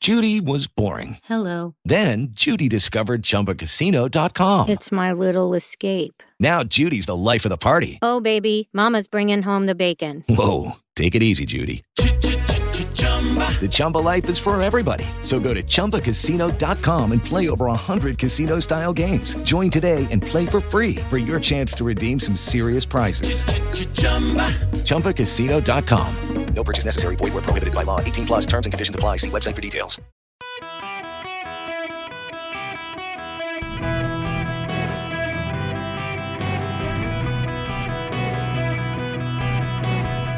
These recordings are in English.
Judy was boring. Hello. Then Judy discovered ChumbaCasino.com. It's my little escape. Now Judy's the life of the party. Oh, baby, mama's bringing home the bacon. Whoa, take it easy, Judy. The Chumba life is for everybody. So go to ChumbaCasino.com and play over 100 casino-style games. Join today and play for free for your chance to redeem some serious prizes. ChumbaCasino.com. No purchase necessary. Void where prohibited by law. 18 plus terms and conditions apply. See website for details.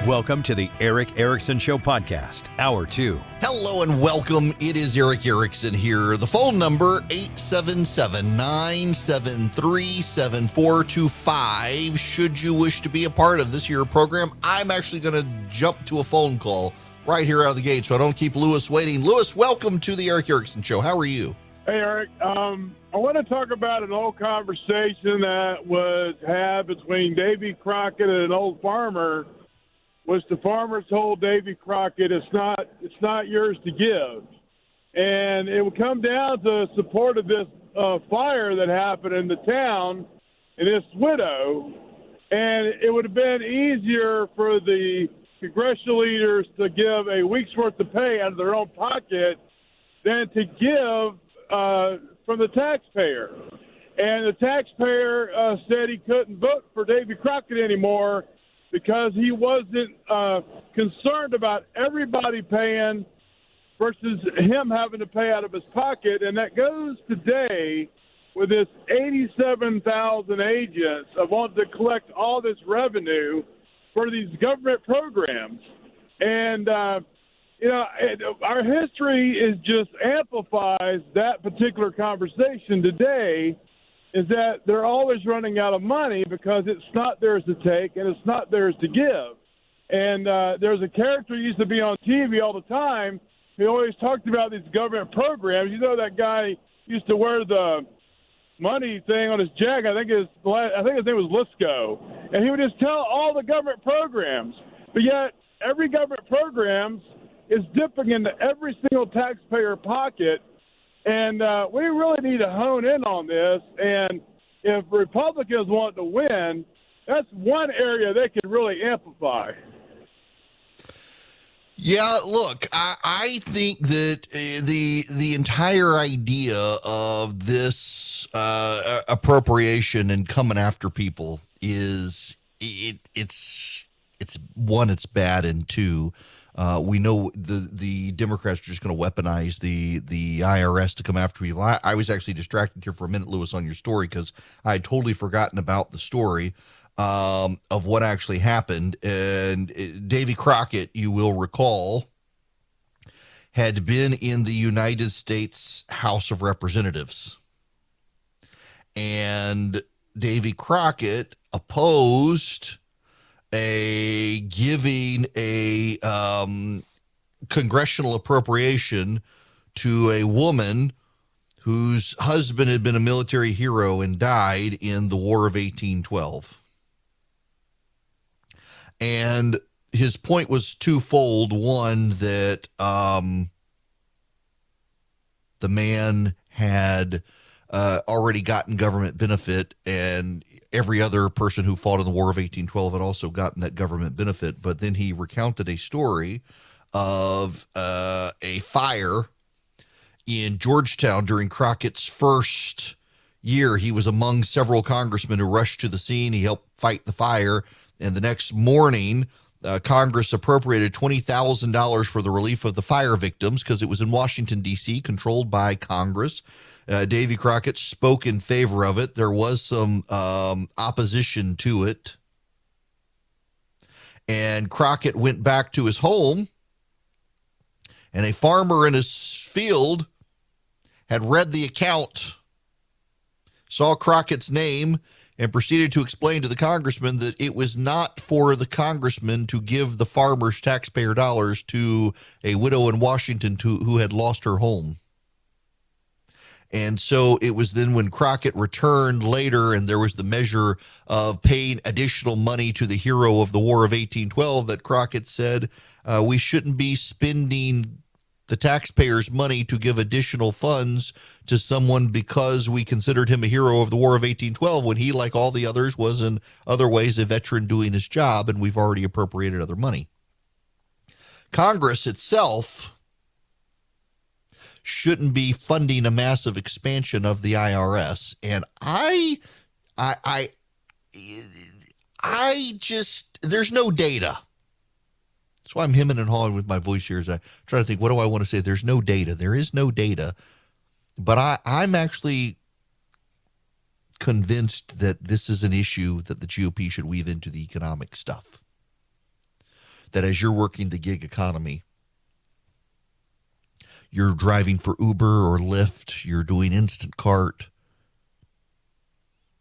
Welcome to the Eric Erickson Show podcast, Hour 2. Hello and welcome. It is Eric Erickson here. The phone number, 877-973-7425. Should you wish to be a part of this here program, I'm actually going to jump to a phone call right here out of the gate so I don't keep Lewis waiting. Lewis, welcome to the Eric Erickson Show. How are you? Hey, Eric. I want to talk about an old conversation that was had between Davy Crockett and an old farmer. Was the farmer told Davy Crockett, it's not yours to give. And it would come down to support of this fire that happened in the town and this widow. And it would have been easier for the congressional leaders to give a week's worth of pay out of their own pocket than to give from the taxpayer. And the taxpayer said he couldn't vote for Davy Crockett anymore because he wasn't concerned about everybody paying versus him having to pay out of his pocket. And that goes today with this 87,000 agents of wanting to collect all this revenue for these government programs. And, our history is just amplifies that particular conversation today, is that they're always running out of money because it's not theirs to take and it's not theirs to give. And there's a character who used to be on TV all the time. He always talked about these government programs. You know, that guy used to wear the money thing on his jacket. I think his name was Lisco. And he would just tell all the government programs. But yet every government program is dipping into every single taxpayer pocket. And we really need to hone in on this. And if Republicans want to win, that's one area they can really amplify. Yeah, look, I think that the entire idea of this appropriation and coming after people is it's one, it's bad, and two, we know the Democrats are just going to weaponize the IRS to come after people. I was actually distracted here for a minute, Lewis, on your story because I had totally forgotten about the story of what actually happened. And Davy Crockett, you will recall, had been in the United States House of Representatives. And Davy Crockett opposed giving a congressional appropriation to a woman whose husband had been a military hero and died in the War of 1812. And his point was twofold. One, that the man had already gotten government benefit, and every other person who fought in the War of 1812 had also gotten that government benefit. But then he recounted a story of a fire in Georgetown during Crockett's first year. He was among several congressmen who rushed to the scene. He helped fight the fire. And the next morning, Congress appropriated $20,000 for the relief of the fire victims because it was in Washington, D.C., controlled by Congress. Davy Crockett spoke in favor of it. There was some opposition to it. And Crockett went back to his home, and a farmer in his field had read the account, saw Crockett's name, and proceeded to explain to the congressman that it was not for the congressman to give the farmer's taxpayer dollars to a widow in Washington who had lost her home. And so it was then when Crockett returned later and there was the measure of paying additional money to the hero of the War of 1812 that Crockett said, we shouldn't be spending the taxpayers' money to give additional funds to someone because we considered him a hero of the War of 1812 when he, like all the others, was in other ways a veteran doing his job, and we've already appropriated other money. Congress itself shouldn't be funding a massive expansion of the IRS. And I just, there's no data. That's why I'm hemming and hawing with my voice here as I try to think, what do I want to say? There's no data. There is no data. But I'm actually convinced that this is an issue that the GOP should weave into the economic stuff. That as you're working the gig economy, you're driving for Uber or Lyft, you're doing Instant Cart,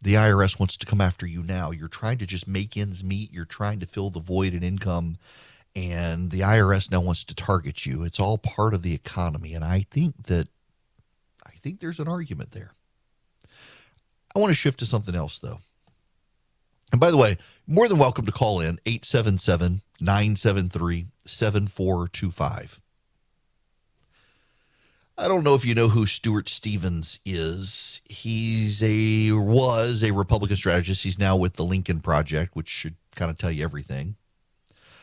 the IRS wants to come after you now. You're trying to just make ends meet. You're trying to fill the void in income, and the IRS now wants to target you. It's all part of the economy, and I think there's an argument there. I want to shift to something else, though. And by the way, more than welcome to call in 877-973-7425. I don't know if you know who Stuart Stevens is. He was a Republican strategist. He's now with the Lincoln Project, which should kind of tell you everything.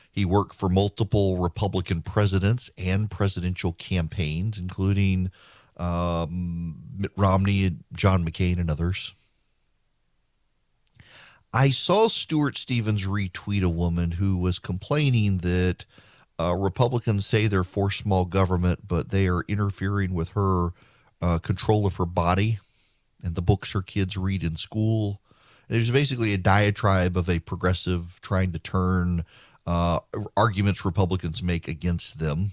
He worked for multiple Republican presidents and presidential campaigns, including Mitt Romney, John McCain, and others. I saw Stuart Stevens retweet a woman who was complaining that Republicans say they're for small government, but they are interfering with her control of her body and the books her kids read in school. There's basically a diatribe of a progressive trying to turn arguments Republicans make against them.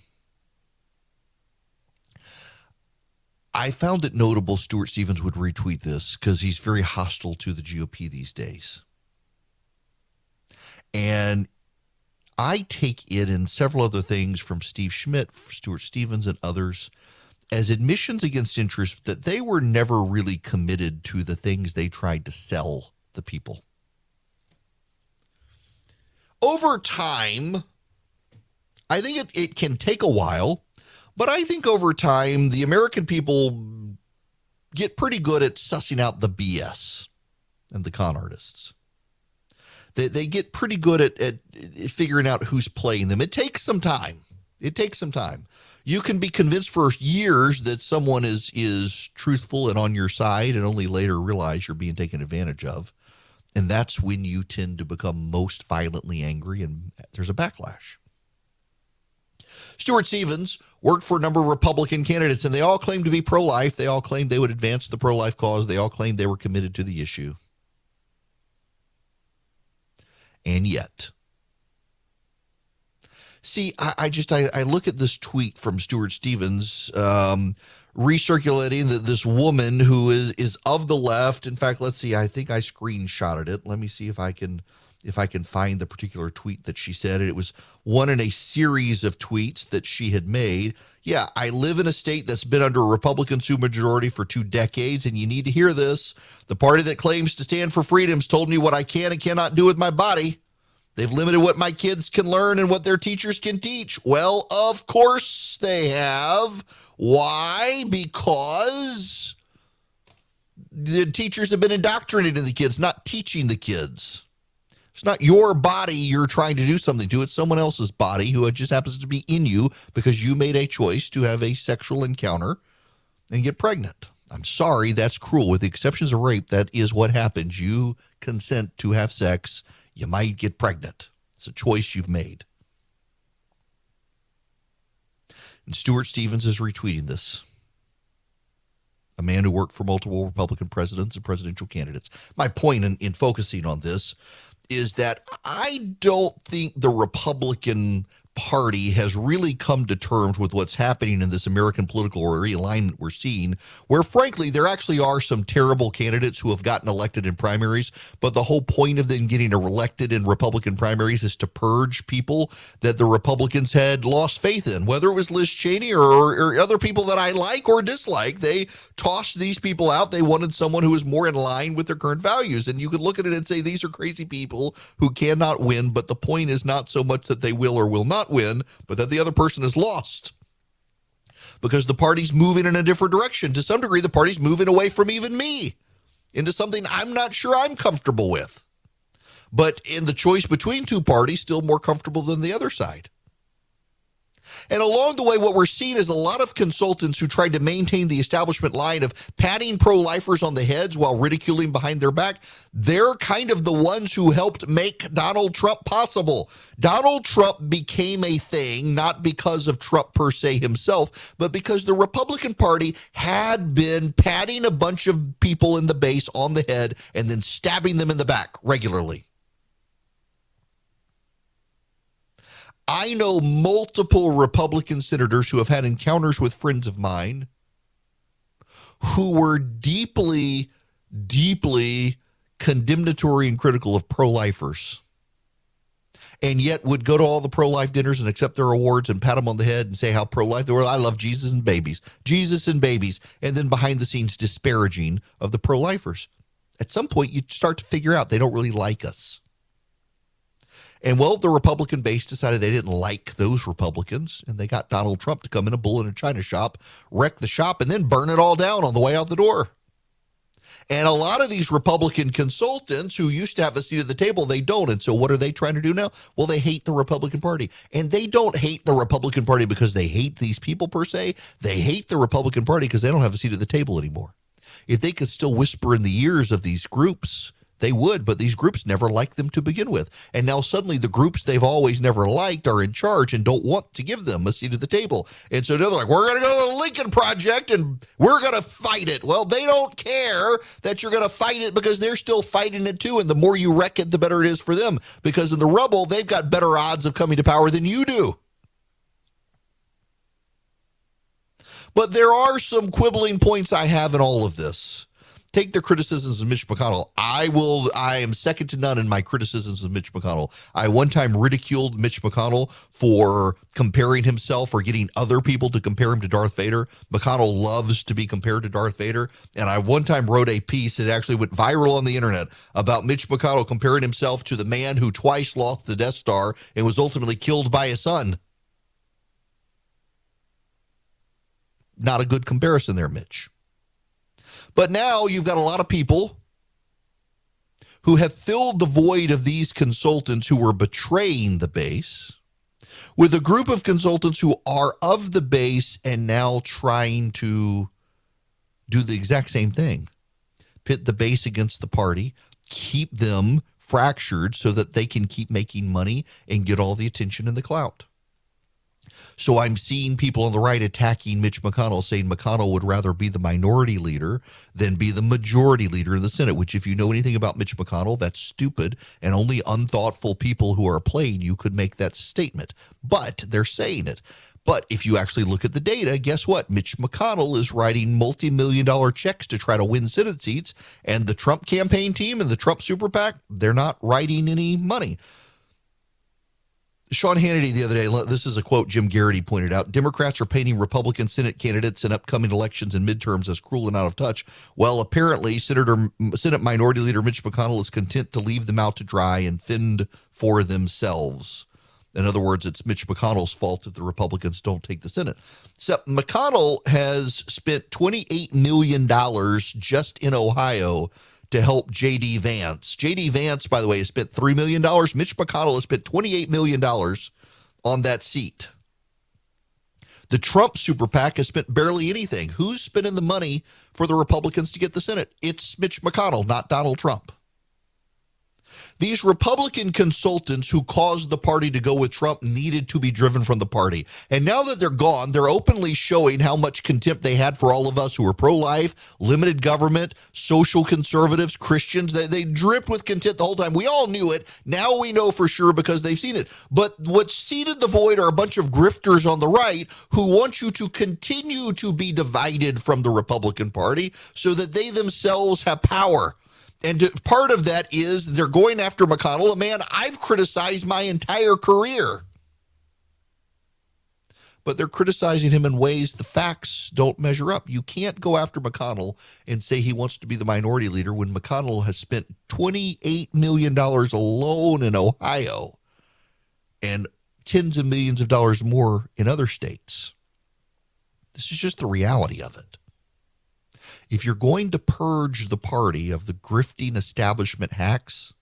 I found it notable Stuart Stevens would retweet this because he's very hostile to the GOP these days. And I take it and several other things from Steve Schmidt, Stuart Stevens, and others as admissions against interest that they were never really committed to the things they tried to sell the people. Over time, I think it can take a while, but I think over time, the American people get pretty good at sussing out the BS and the con artists. They get pretty good at figuring out who's playing them. It takes some time. You can be convinced for years that someone is truthful and on your side and only later realize you're being taken advantage of. And that's when you tend to become most violently angry and there's a backlash. Stuart Stevens worked for a number of Republican candidates, and they all claimed to be pro-life. They all claimed they would advance the pro-life cause. They all claimed they were committed to the issue. And yet, see, I look at this tweet from Stuart Stevens recirculating that this woman who is of the left. In fact, let's see, I think I screenshotted it. Let me see if I can find the particular tweet that she said. It was one in a series of tweets that she had made. Yeah, I live in a state that's been under a Republican supermajority for 2 decades, and you need to hear this. The party that claims to stand for freedoms told me what I can and cannot do with my body. They've limited what my kids can learn and what their teachers can teach. Well, of course they have. Why? Because the teachers have been indoctrinating the kids, not teaching the kids. It's not your body you're trying to do something to. It's someone else's body who just happens to be in you because you made a choice to have a sexual encounter and get pregnant. I'm sorry, that's cruel. With the exceptions of rape, that is what happens. You consent to have sex. You might get pregnant. It's a choice you've made. And Stuart Stevens is retweeting this. A man who worked for multiple Republican presidents and presidential candidates. My point in focusing on this is that I don't think the Republican Party has really come to terms with what's happening in this American political realignment we're seeing, where frankly there actually are some terrible candidates who have gotten elected in primaries, but the whole point of them getting elected in Republican primaries is to purge people that the Republicans had lost faith in, whether it was Liz Cheney or other people that I like or dislike. They tossed these people out. They wanted someone who was more in line with their current values, and you could look at it and say these are crazy people who cannot win, but the point is not so much that they will or will not win, but that the other person is lost. because the party's moving in a different direction. To some degree, the party's moving away from even me into something I'm not sure I'm comfortable with. But in the choice between two parties, still more comfortable than the other side. And along the way, what we're seeing is a lot of consultants who tried to maintain the establishment line of patting pro-lifers on the heads while ridiculing behind their back. They're kind of the ones who helped make Donald Trump possible. Donald Trump became a thing, not because of Trump per se himself, but because the Republican Party had been patting a bunch of people in the base on the head and then stabbing them in the back regularly. I know multiple Republican senators who have had encounters with friends of mine who were deeply, deeply condemnatory and critical of pro-lifers, and yet would go to all the pro-life dinners and accept their awards and pat them on the head and say how pro-life they were. I love Jesus and babies, and then behind the scenes disparaging of the pro-lifers. At some point, you start to figure out they don't really like us. And, well, the Republican base decided they didn't like those Republicans, and they got Donald Trump to come in a bull in a china shop, wreck the shop, and then burn it all down on the way out the door. And a lot of these Republican consultants who used to have a seat at the table, they don't. And so what are they trying to do now? Well, they hate the Republican Party. And they don't hate the Republican Party because they hate these people per se. They hate the Republican Party because they don't have a seat at the table anymore. If they could still whisper in the ears of these groups, they would, but these groups never liked them to begin with. And now suddenly the groups they've always never liked are in charge and don't want to give them a seat at the table. And so they're like, we're going to go to the Lincoln Project and we're going to fight it. Well, they don't care that you're going to fight it because they're still fighting it too. And the more you wreck it, the better it is for them. Because in the rubble, they've got better odds of coming to power than you do. But there are some quibbling points I have in all of this. Take the criticisms of Mitch McConnell. I am second to none in my criticisms of Mitch McConnell. I one time ridiculed Mitch McConnell for comparing himself or getting other people to compare him to Darth Vader. McConnell loves to be compared to Darth Vader. And I one time wrote a piece that actually went viral on the internet about Mitch McConnell comparing himself to the man who twice lost the Death Star and was ultimately killed by his son. Not a good comparison there, Mitch. But now you've got a lot of people who have filled the void of these consultants who were betraying the base with a group of consultants who are of the base and now trying to do the exact same thing. Pit the base against the party, keep them fractured so that they can keep making money and get all the attention and the clout. So I'm seeing people on the right attacking Mitch McConnell, saying McConnell would rather be the minority leader than be the majority leader in the Senate, which if you know anything about Mitch McConnell, that's stupid, and only unthoughtful people who are playing you could make that statement. But they're saying it. But if you actually look at the data, guess what? Mitch McConnell is writing multi-million-dollar checks to try to win Senate seats, and the Trump campaign team and the Trump super PAC, they're not writing any money. Sean Hannity the other day, this is a quote Jim Garrity pointed out, Democrats are painting Republican Senate candidates in upcoming elections and midterms as cruel and out of touch. Well, apparently, Senate Minority Leader Mitch McConnell is content to leave them out to dry and fend for themselves. In other words, it's Mitch McConnell's fault if the Republicans don't take the Senate. So McConnell has spent $28 million just in Ohio to help J.D. Vance. J.D. Vance, by the way, has spent $3 million. Mitch McConnell has spent $28 million on that seat. The Trump super PAC has spent barely anything. Who's spending the money for the Republicans to get the Senate? It's Mitch McConnell, not Donald Trump. These Republican consultants who caused the party to go with Trump needed to be driven from the party. And now that they're gone, they're openly showing how much contempt they had for all of us who are pro-life, limited government, social conservatives, Christians. They dripped with contempt the whole time. We all knew it. Now we know for sure because they've seen it. But what seeded the void are a bunch of grifters on the right who want you to continue to be divided from the Republican Party so that they themselves have power. And part of that is they're going after McConnell, a man I've criticized my entire career. But they're criticizing him in ways the facts don't measure up. You can't go after McConnell and say he wants to be the minority leader when McConnell has spent $28 million alone in Ohio and tens of millions of dollars more in other states. This is just the reality of it. If you're going to purge the party of the grifting establishment hacks,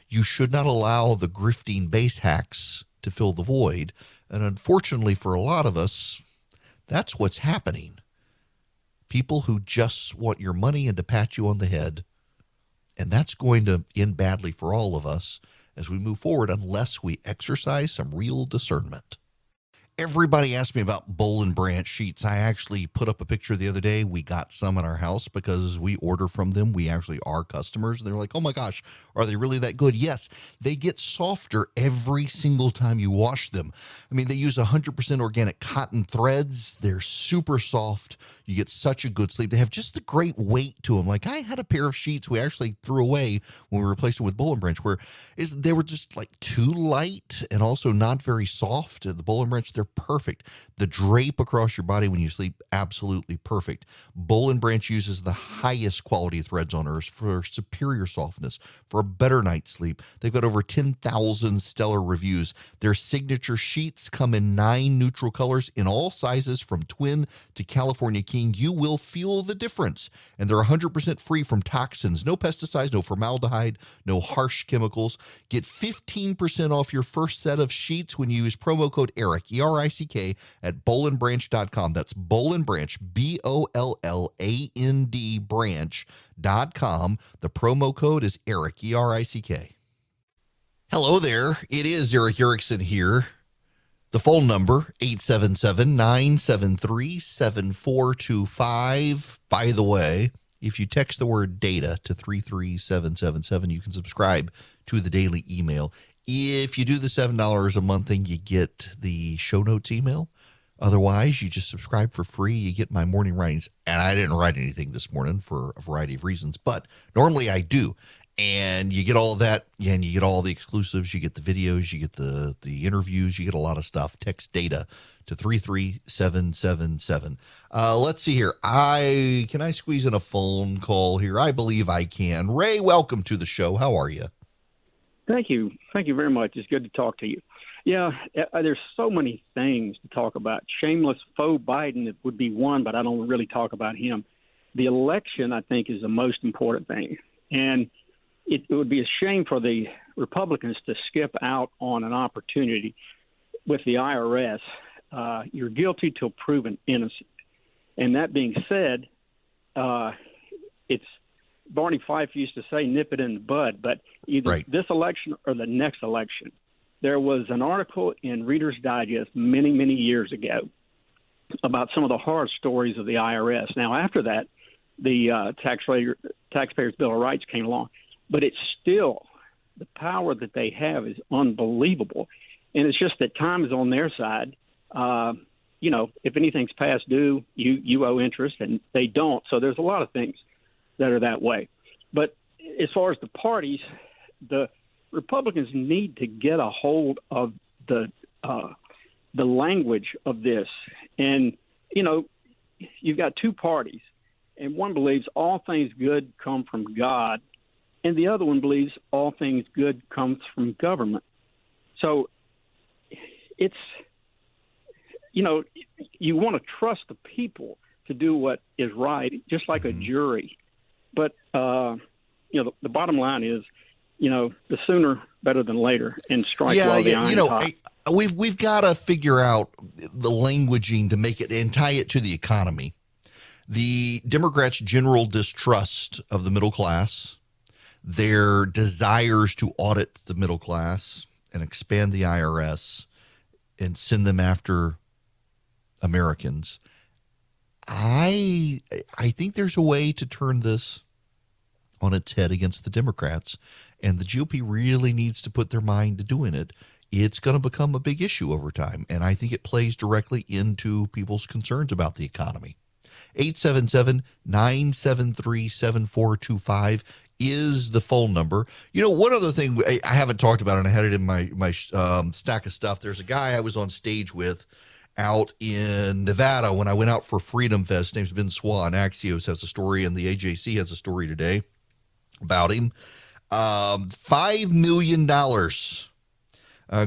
you should not allow the grifting base hacks to fill the void. And unfortunately for a lot of us, that's what's happening. People who just want your money and to pat you on the head. And that's going to end badly for all of us as we move forward unless we exercise some real discernment. Everybody asked me about Boll and Branch sheets. I actually put up a picture the other day. We got some in our house because we order from them. We actually are customers. They're like, oh my gosh, are they really that good? Yes, they get softer every single time you wash them. I mean, they use 100% organic cotton threads. They're super soft. You get such a good sleep. They have just a great weight to them. Like I had a pair of sheets we actually threw away when we replaced them with Boll and Branch, where they were just like too light and also not very soft. The Boll and Branch, they're perfect. The drape across your body when you sleep, absolutely perfect. Boll and Branch uses the highest quality threads on earth for superior softness, for a better night's sleep. They've got over 10,000 stellar reviews. Their signature sheets come in 9 neutral colors in all sizes from twin to California King. You will feel the difference. And they're 100% free from toxins, no pesticides, no formaldehyde, no harsh chemicals. Get 15% off your first set of sheets when you use promo code ERIC, E-R-I-C-K, at bollandbranch.com. That's Boll and Branch, B-O-L-L-A-N-D branch.com. The promo code is ERIC, E-R-I-C-K. Hello there. It is Eric Erickson here. The phone number, 877-973-7425. By the way, if you text the word data to 33777, you can subscribe to the daily email. If you do the $7 a month thing, you get the show notes email. Otherwise, you just subscribe for free. You get my morning writings. And I didn't write anything this morning for a variety of reasons, but normally I do. And you get all of that, and you get all the exclusives, you get the videos, you get the interviews, you get a lot of stuff. Text data to 33777. Let's see here. Can I squeeze in a phone call here? I believe I can. Ray, welcome to the show. How are you? Thank you. Thank you very much. It's good to talk to you. Yeah, there's so many things to talk about. Shameless faux Biden would be one, but I don't really talk about him. The election, I think, is the most important thing. And it would be a shame for the Republicans to skip out on an opportunity with the IRS. You're guilty till proven innocent. And that being said, it's Barney Fife used to say, nip it in the bud, but either this election or the next election. There was an article in Reader's Digest many, many years ago about some of the horror stories of the IRS. Now, after that, the Taxpayers' Bill of Rights came along. But it's still, the power that they have is unbelievable. And it's just that time is on their side. If anything's past due, you owe interest, and they don't. So there's a lot of things that are that way. But as far as the parties, the Republicans need to get a hold of the language of this. And, you've got two parties, and one believes all things good come from God, and the other one believes all things good comes from government. So it's, you want to trust the people to do what is right, just like a jury. But, the bottom line is, the sooner better than later, and strike while the iron's hot. We've got to figure out the languaging to make it and tie it to the economy. The Democrats' general distrust of the middle class, their desires to audit the middle class and expand the IRS and send them after Americans. I think there's a way to turn this on its head against the Democrats, and the GOP really needs to put their mind to doing it. It's going to become a big issue over time, and I think it plays directly into people's concerns about the economy. 877-973-7425 is the phone number. One other thing I haven't talked about, and I had it in my stack of stuff. There's a guy I was on stage with out in Nevada when I went out for Freedom Fest. His name's Ben Swan. Axios has a story, and the AJC has a story today about him. $5 million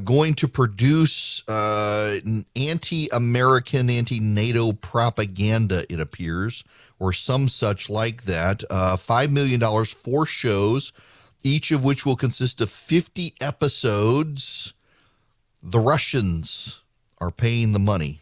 going to produce anti-American, anti-NATO propaganda, it appears, or some such like that. $5 million, 4 shows, each of which will consist of 50 episodes. The Russians are paying the money.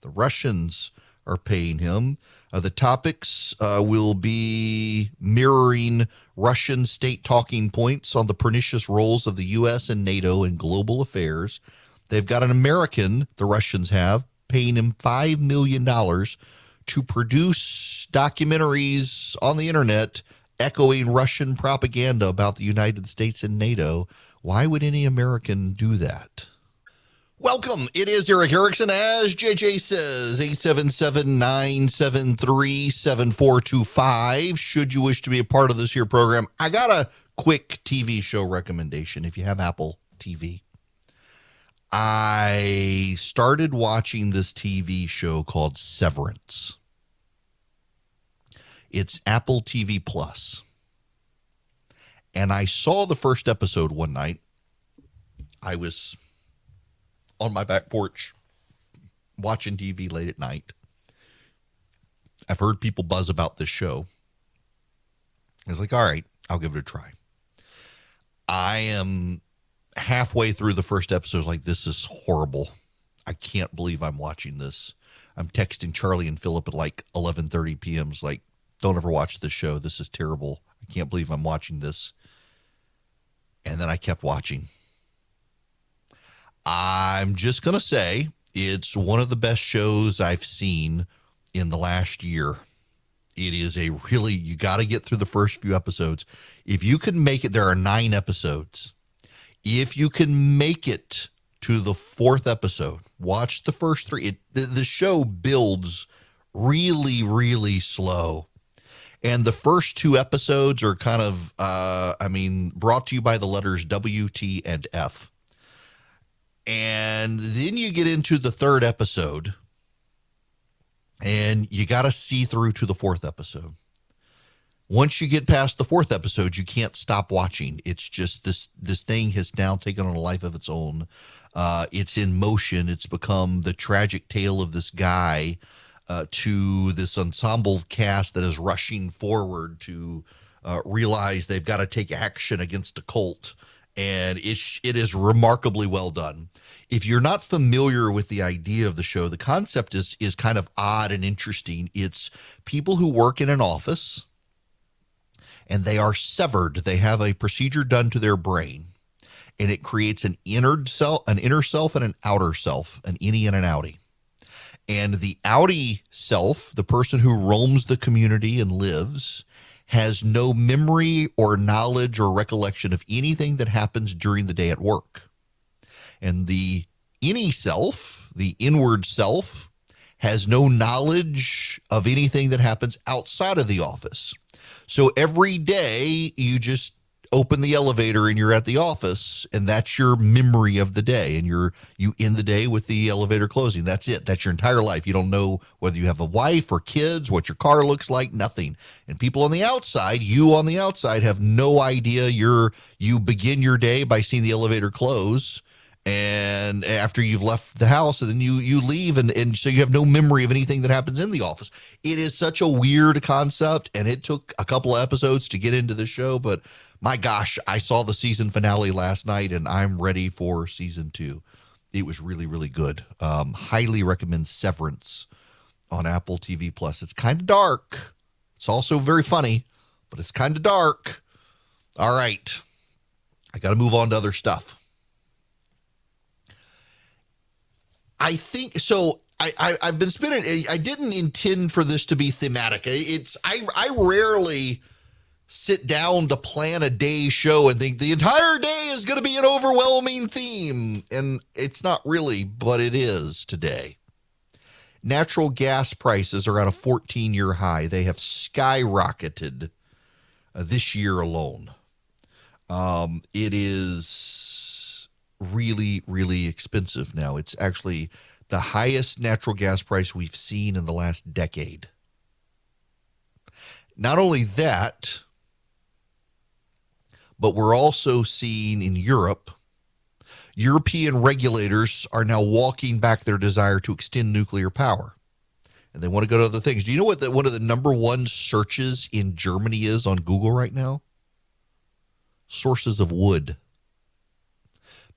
The Russians are paying him. The topics will be mirroring Russian state talking points on the pernicious roles of the U.S. and NATO in global affairs. They've got an American, the Russians have, paying him $5 million to produce documentaries on the internet echoing Russian propaganda about the United States and NATO. Why would any American do that? Welcome. It is Eric Erickson, as JJ says, 877-973-7425. Should you wish to be a part of this here program, I got a quick TV show recommendation if you have Apple TV. I started watching this TV show called Severance. It's Apple TV Plus. And I saw the first episode one night. I was on my back porch watching TV late at night. I've heard people buzz about this show. I was like, all right, I'll give it a try. I am halfway through the first episode, like, this is horrible. I can't believe I'm watching this. I'm texting Charlie and Philip at like 11:30 p.m. It's like, don't ever watch this show. This is terrible. I can't believe I'm watching this. And then I kept watching. I'm just going to say it's one of the best shows I've seen in the last year. It is a really, you got to get through the first few episodes. If you can make it, there are 9 episodes. If you can make it to the 4th episode, watch the first 3. The show builds really, really slow. And the first 2 episodes are kind of, brought to you by the letters W, T, and F. And then you get into the 3rd episode, and you got to see through to the 4th episode. Once you get past the 4th episode, you can't stop watching. It's just this thing has now taken on a life of its own. It's in motion. It's become the tragic tale of this guy to this ensemble cast that is rushing forward to realize they've got to take action against a cult. And it is remarkably well done. If you're not familiar with the idea of the show, the concept is kind of odd and interesting. It's people who work in an office, and they are severed. They have a procedure done to their brain, and it creates an inner self, and an outer self, an innie and an outie. And the outie self, the person who roams the community and lives, has no memory or knowledge or recollection of anything that happens during the day at work. And the innie self, the inward self, has no knowledge of anything that happens outside of the office. So every day you just open the elevator and you're at the office, and that's your memory of the day, and you end the day with the elevator closing. That's it. That's your entire life. You don't know whether you have a wife or kids, what your car looks like, nothing. And people on the outside, you on the outside, have no idea. You begin your day by seeing the elevator close, and after you've left the house, and then you leave, and so you have no memory of anything that happens in the office. It is such a weird concept, and it took a couple of episodes to get into the show, but my gosh, I saw the season finale last night, and I'm ready for season 2. It was really, really good. Highly recommend Severance on Apple TV Plus. It's kind of dark. It's also very funny, but it's kind of dark. All right. I got to move on to other stuff. I think so. I've been spinning. I didn't intend for this to be thematic. I rarely sit down to plan a day show and think the entire day is going to be an overwhelming theme. And it's not really, but it is today. Natural gas prices are at a 14-year high. They have skyrocketed this year alone. It is really, really expensive now. It's actually the highest natural gas price we've seen in the last decade. Not only that, but we're also seeing in Europe, European regulators are now walking back their desire to extend nuclear power. And they want to go to other things. Do you know what one of the number one searches in Germany is on Google right now? Sources of wood.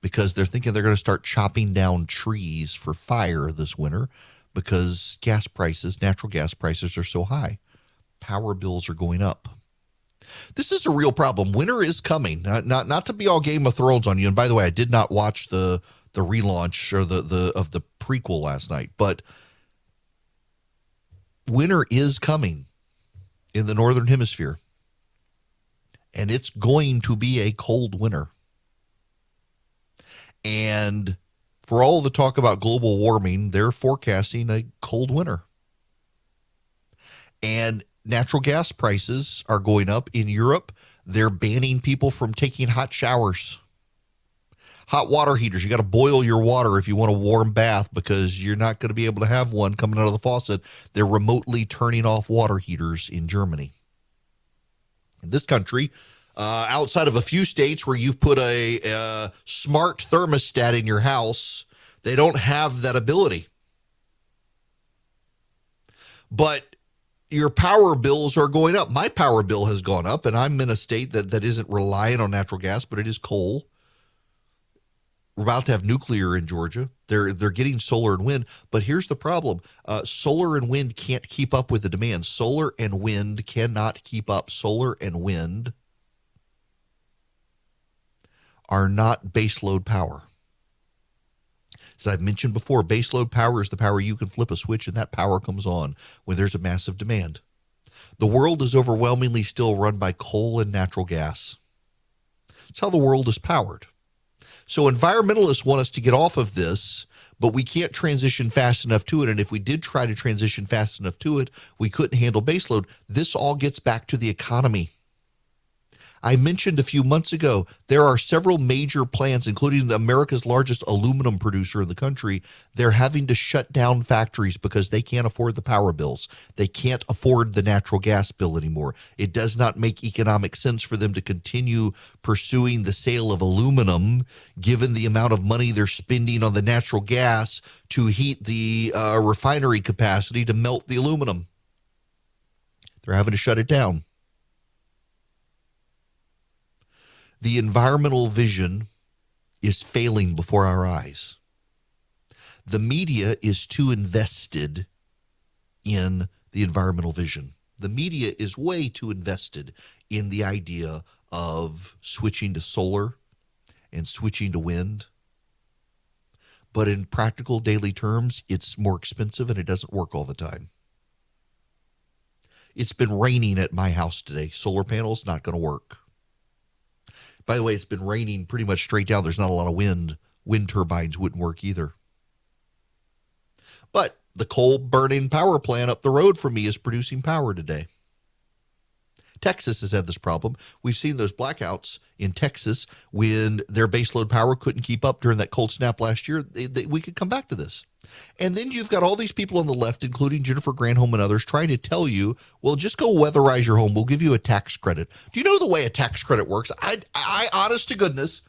Because they're thinking they're going to start chopping down trees for fire this winter because natural gas prices are so high. Power bills are going up. This is a real problem. Winter is coming. Not to be all Game of Thrones on you. And by the way, I did not watch the relaunch or the prequel last night, but winter is coming in the Northern Hemisphere. And it's going to be a cold winter. And for all the talk about global warming, they're forecasting a cold winter. And natural gas prices are going up in Europe. They're banning people from taking hot showers. Hot water heaters. You got to boil your water if you want a warm bath because you're not going to be able to have one coming out of the faucet. They're remotely turning off water heaters in Germany. In this country, outside of a few states where you've put a smart thermostat in your house, they don't have that ability. But your power bills are going up. My power bill has gone up, and I'm in a state that isn't reliant on natural gas, but it is coal. We're about to have nuclear in Georgia. They're getting solar and wind, but here's the problem. Solar and wind can't keep up with the demand. Solar and wind cannot keep up. Solar and wind are not baseload power. As I've mentioned before, baseload power is the power you can flip a switch and that power comes on when there's a massive demand. The world is overwhelmingly still run by coal and natural gas. It's how the world is powered. So environmentalists want us to get off of this, but we can't transition fast enough to it. And if we did try to transition fast enough to it, we couldn't handle baseload. This all gets back to the economy. I mentioned a few months ago, there are several major plants, including America's largest aluminum producer in the country. They're having to shut down factories because they can't afford the power bills. They can't afford the natural gas bill anymore. It does not make economic sense for them to continue pursuing the sale of aluminum, given the amount of money they're spending on the natural gas to heat the refinery capacity to melt the aluminum. They're having to shut it down. The environmental vision is failing before our eyes. The media is too invested in the environmental vision. The media is way too invested in the idea of switching to solar and switching to wind. But in practical daily terms, it's more expensive and it doesn't work all the time. It's been raining at my house today. Solar panels, not going to work. By the way, it's been raining pretty much straight down. There's not a lot of wind. Wind turbines wouldn't work either. But the coal-burning power plant up the road from me is producing power today. Texas has had this problem. We've seen those blackouts in Texas when their baseload power couldn't keep up during that cold snap last year. We could come back to this. And then you've got all these people on the left, including Jennifer Granholm and others, trying to tell you, well, just go weatherize your home. We'll give you a tax credit. Do you know the way a tax credit works? I honest to goodness,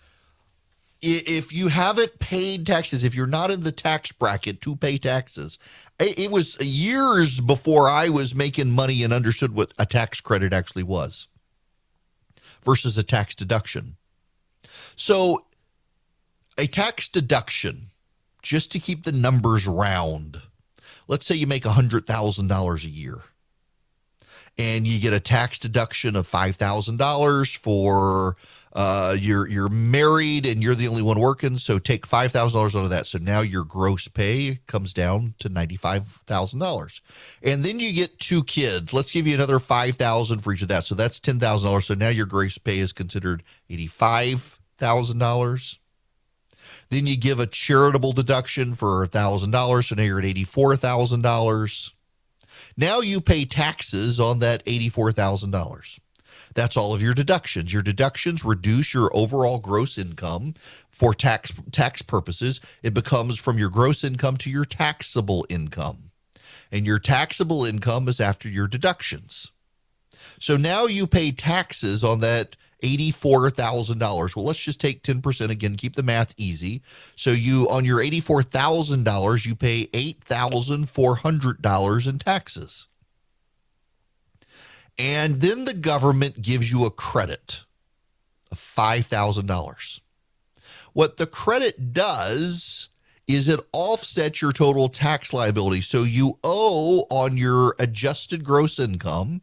if you haven't paid taxes, if you're not in the tax bracket to pay taxes, it was years before I was making money and understood what a tax credit actually was versus a tax deduction. So a tax deduction, just to keep the numbers round, let's say you make $100,000 a year and you get a tax deduction of $5,000 for you're married and you're the only one working, so take $5,000 out of that. So now your gross pay comes down to $95,000. And then you get two kids. Let's give you another $5,000 for each of that. So that's $10,000. So now your gross pay is considered $85,000. Then you give a charitable deduction for $1,000. So now you're at $84,000. Now you pay taxes on that $84,000. That's all of your deductions. Your deductions reduce your overall gross income for tax purposes. It becomes from your gross income to your taxable income. And your taxable income is after your deductions. So now you pay taxes on that $84,000. Well, let's just take 10% again, keep the math easy. So you, on your $84,000, you pay $8,400 in taxes. And then the government gives you a credit of $5,000. What the credit does is it offsets your total tax liability. So you owe on your adjusted gross income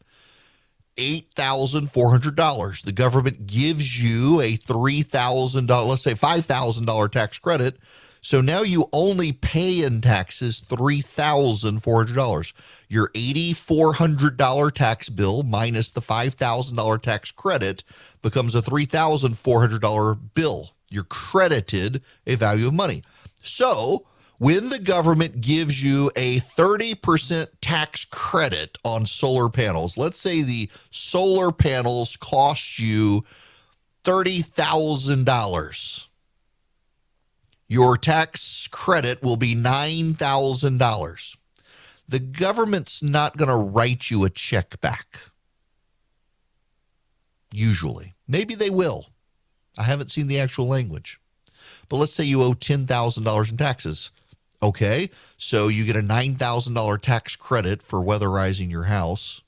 $8,400. The government gives you a $3,000, let's say $5,000 tax credit. So now you only pay in taxes $3,400. Your $8,400 tax bill minus the $5,000 tax credit becomes a $3,400 bill. You're credited a value of money. So when the government gives you a 30% tax credit on solar panels, let's say the solar panels cost you $30,000. Your tax credit will be $9,000. The government's not going to write you a check back. Usually. Maybe they will. I haven't seen the actual language. But let's say you owe $10,000 in taxes. Okay, so you get a $9,000 tax credit for weatherizing your house.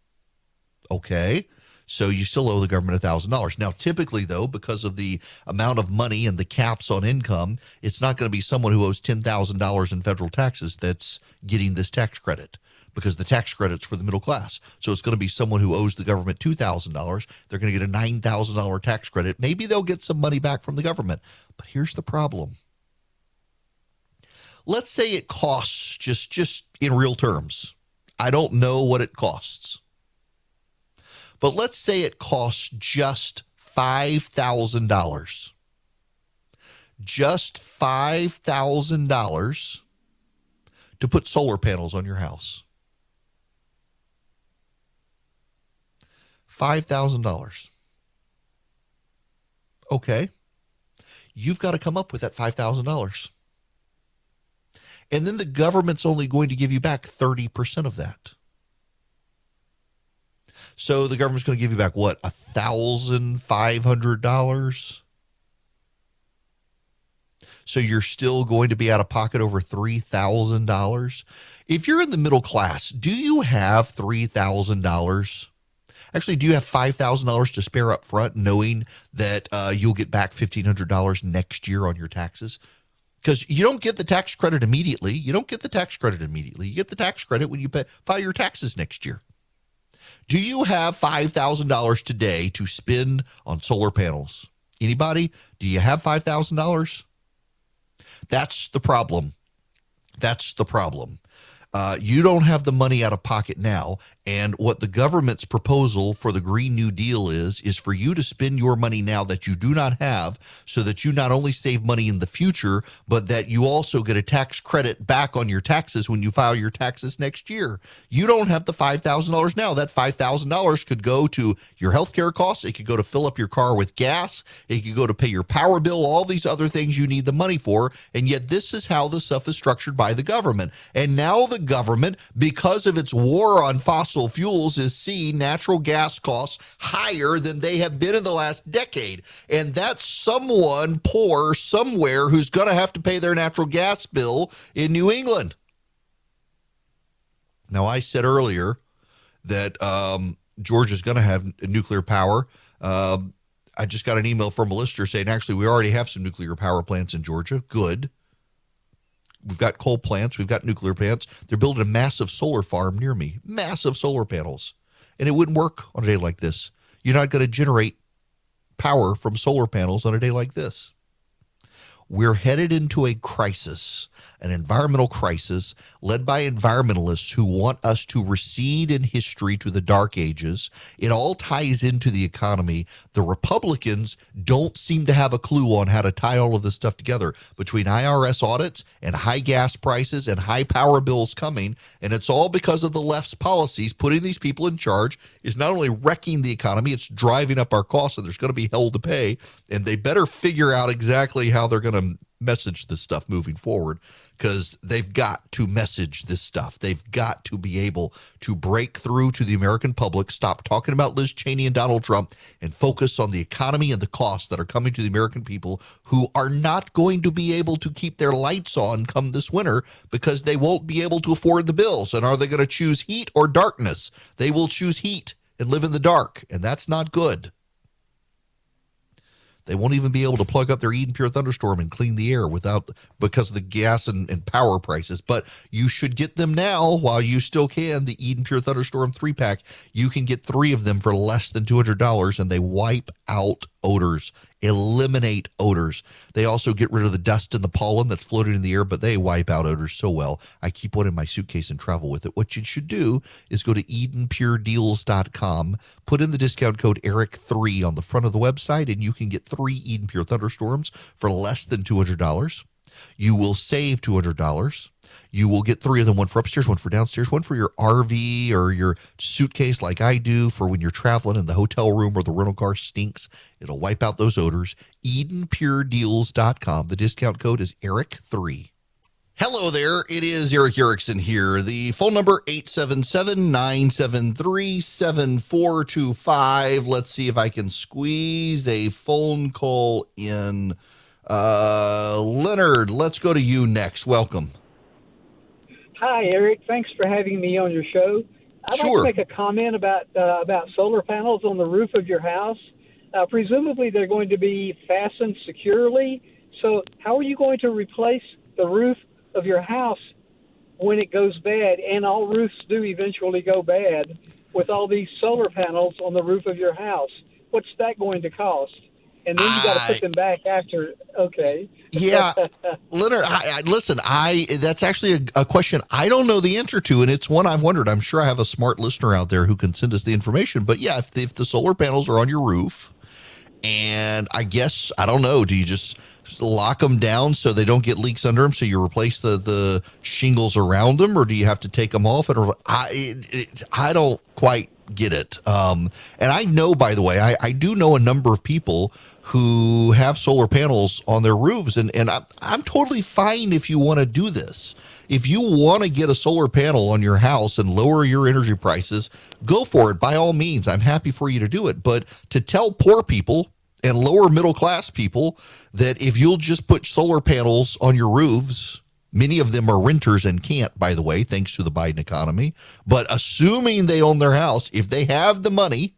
Okay, so you still owe the government $1,000. Now, typically, though, because of the amount of money and the caps on income, it's not going to be someone who owes $10,000 in federal taxes that's getting this tax credit, because the tax credit's for the middle class. So it's going to be someone who owes the government $2,000. They're going to get a $9,000 tax credit. Maybe they'll get some money back from the government. But here's the problem. Let's say it costs, just in real terms. I don't know what it costs. But let's say it costs just $5,000. Just $5,000 to put solar panels on your house. $5,000. Okay. You've got to come up with that $5,000. And then the government's only going to give you back 30% of that. So the government's going to give you back, what, $1,500? So you're still going to be out of pocket over $3,000. If you're in the middle class, do you have $3,000? Actually, do you have $5,000 to spare up front, knowing that you'll get back $1,500 next year on your taxes? Because you don't get the tax credit immediately. You get the tax credit when you file your taxes next year. Do you have $5,000 today to spend on solar panels? Anybody? Do you have $5,000? That's the problem. You don't have the money out of pocket now. And what the government's proposal for the Green New Deal is for you to spend your money now that you do not have, so that you not only save money in the future, but that you also get a tax credit back on your taxes when you file your taxes next year. You don't have the $5,000 now. That $5,000 could go to your healthcare costs. It could go to fill up your car with gas. It could go to pay your power bill, all these other things you need the money for. And yet this is how the stuff is structured by the government. And now the government, because of its war on fossil fuels, is seeing natural gas costs higher than they have been in the last decade. And that's someone poor somewhere who's going to have to pay their natural gas bill in New England. Now, I said earlier that Georgia's going to have nuclear power. I just got an email from a listener saying, actually, we already have some nuclear power plants in Georgia. Good. We've got coal plants. We've got nuclear plants. They're building a massive solar farm near me. Massive solar panels. And it wouldn't work on a day like this. You're not going to generate power from solar panels on a day like this. We're headed into a crisis, an environmental crisis led by environmentalists who want us to recede in history to the dark ages. It all ties into the economy. The Republicans don't seem to have a clue on how to tie all of this stuff together between IRS audits and high gas prices and high power bills coming. And it's all because of the left's policies. Putting these people in charge is not only wrecking the economy, it's driving up our costs, and there's going to be hell to pay. And they better figure out exactly how they're going to message this stuff moving forward, because they've got to message this stuff. They've got to be able to break through to the American public, stop talking about Liz Cheney and Donald Trump, and focus on the economy and the costs that are coming to the American people who are not going to be able to keep their lights on come this winter because they won't be able to afford the bills. And are they going to choose heat or darkness? They will choose heat and live in the dark, and that's not good. They won't even be able to plug up their Eden Pure Thunderstorm and clean the air because of the gas and power prices. But you should get them now while you still can. The Eden Pure Thunderstorm 3-pack. You can get 3 of them for less than $200, and they wipe out odors, eliminate odors. They also get rid of the dust and the pollen that's floating in the air, but they wipe out odors so well. I keep one in my suitcase and travel with it. What you should do is go to EdenPureDeals.com, put in the discount code ERIC3 on the front of the website, and you can get 3 Eden Pure Thunderstorms for less than $200. You will save $200. You will get 3 of them, one for upstairs, one for downstairs, one for your RV or your suitcase like I do for when you're traveling and the hotel room or the rental car stinks. It'll wipe out those odors. EdenPureDeals.com. The discount code is ERIC3. Hello there. It is Eric Erickson here. The phone number 877-973-7425. Let's see if I can squeeze a phone call in. Leonard, let's go to you next. Welcome. Hi, Eric. Thanks for having me on your show. I'd like to make a comment about solar panels on the roof of your house. Presumably, they're going to be fastened securely. So how are you going to replace the roof of your house when it goes bad? And all roofs do eventually go bad with all these solar panels on the roof of your house. What's that going to cost? And then you got to put them back after. Okay. Yeah. Leonard, listen, that's actually a question I don't know the answer to, and it's one I've wondered. I'm sure I have a smart listener out there who can send us the information. But yeah, if the solar panels are on your roof, and I guess, I don't know, do you just lock them down so they don't get leaks under them, so you replace the shingles around them, or do you have to take them off? I don't quite get it. And I know, by the way, I do know a number of people who have solar panels on their roofs, and I'm totally fine if you want to do this. If you want to get a solar panel on your house and lower your energy prices, go for it. By all means, I'm happy for you to do it. But to tell poor people and lower middle class people that if you'll just put solar panels on your roofs, many of them are renters and can't, by the way, thanks to the Biden economy. But assuming they own their house, if they have the money,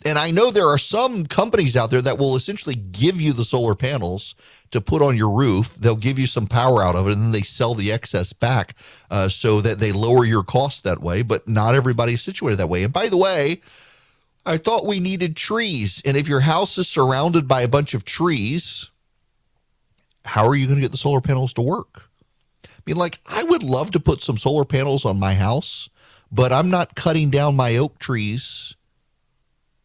and I know there are some companies out there that will essentially give you the solar panels to put on your roof. They'll give you some power out of it, and then they sell the excess back so that they lower your costs that way. But not everybody's situated that way. And by the way, I thought we needed trees. And if your house is surrounded by a bunch of trees, how are you going to get the solar panels to work? I mean, like, I would love to put some solar panels on my house, but I'm not cutting down my oak trees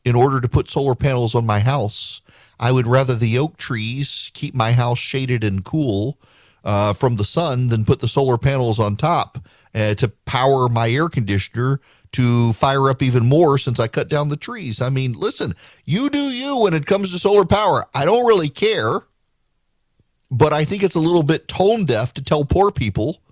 in order to put solar panels on my house. I would rather the oak trees keep my house shaded and cool from the sun than put the solar panels on top to power my air conditioner to fire up even more since I cut down the trees. I mean, listen, you do you when it comes to solar power. I don't really care, but I think it's a little bit tone deaf to tell poor people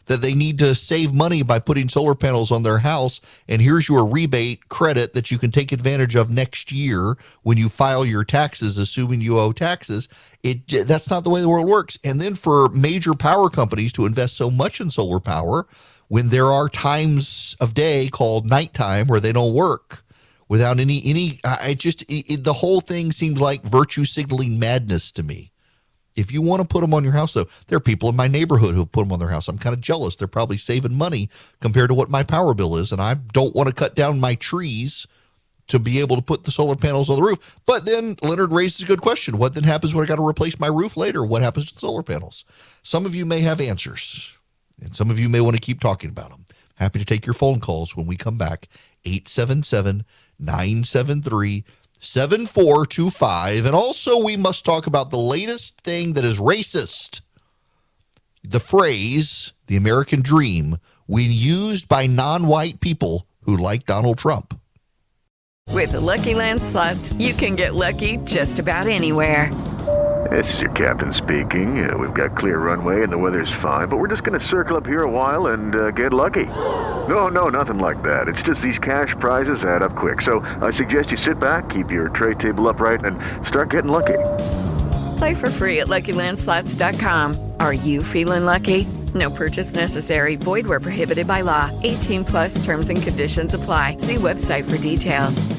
that they need to save money by putting solar panels on their house, and here's your rebate credit that you can take advantage of next year when you file your taxes, assuming you owe taxes. That's not the way the world works. And then for major power companies to invest so much in solar power when there are times of day called nighttime where they don't work without the whole thing seems like virtue signaling madness to me. If you want to put them on your house, though, there are people in my neighborhood who have put them on their house. I'm kind of jealous. They're probably saving money compared to what my power bill is, and I don't want to cut down my trees to be able to put the solar panels on the roof. But then Leonard raises a good question. What then happens when I got to replace my roof later? What happens to the solar panels? Some of you may have answers, and some of you may want to keep talking about them. Happy to take your phone calls when we come back. 877-973-7425. And also, we must talk about the latest thing that is racist. The phrase, the American dream, when used by non-white people who like Donald Trump. With the Lucky Land Slots, you can get lucky just about anywhere. This is your captain speaking. We've got clear runway and the weather's fine, but we're just going to circle up here a while and get lucky. No, nothing like that. It's just these cash prizes add up quick. So I suggest you sit back, keep your tray table upright, and start getting lucky. Play for free at LuckyLandSlots.com. Are you feeling lucky? No purchase necessary. Void where prohibited by law. 18+ terms and conditions apply. See website for details.